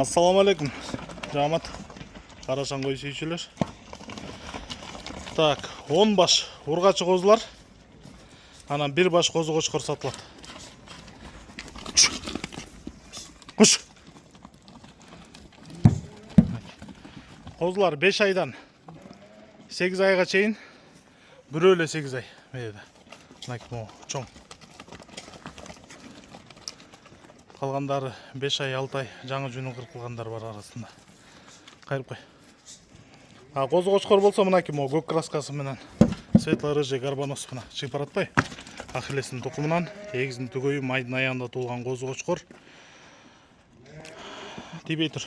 Assalamu alaikum. Жамат. Карашан кой сүйчүлөр. Так, 10 баш ургачы козулар. Анан 1 баш козу кочкор сатылат. Куш. Козулар 5 айдан 8 айга чейин. Бирөө эле 8 ай. Мейде. Мына чоң. Калгандары 5 ай, 6 ай жаңы жүнүн кыркылгандар бар арасында. Кайрып кой. Козу кочкор болсо мынакей көк краскасы менен светло-рыжий горбонос мына чыйпар атпай. Ахиллестин тукумунан эгизин түгөйү майдын аягында туулган козу кочкор. Тийбей тур.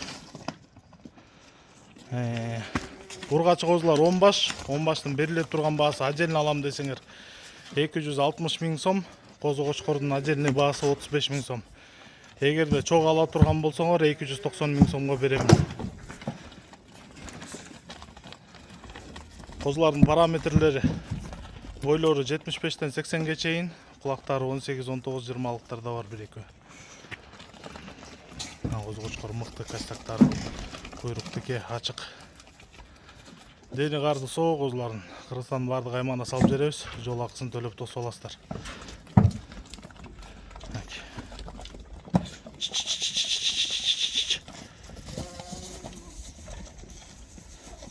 Ургачы козулар 10 баш, 10 баштын берилип турган баасы ажелин алам десеңер 260 миң сом, козу кочкордун ажелиний баасы 35 миң сом. Эгерде чоң ала турган болсоңор 290 миң сомго берем. Козулардын параметрлери бойлору 75-тен 80-ге чейин, кулактары 18-19 20-лыктарда бар бир-экөө. Козу кочкор мыкты, кастактары куйруктуке ачык. Дени карды соо козулардын Кыргызстандын бардык аймагына салып беребиз. Жол акысын төлөп тосуп аласыздар.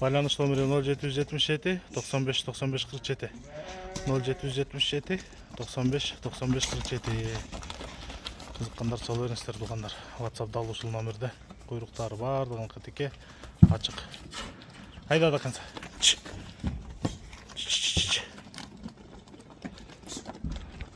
Байланыш номери 0777 95 95 47 0777 95 95 47. Кызыккандар салып бериңиздер туугандар. WhatsApp дал ушул номерде. Куйруктары бардыгыныкы тике ачык. Айда да канса.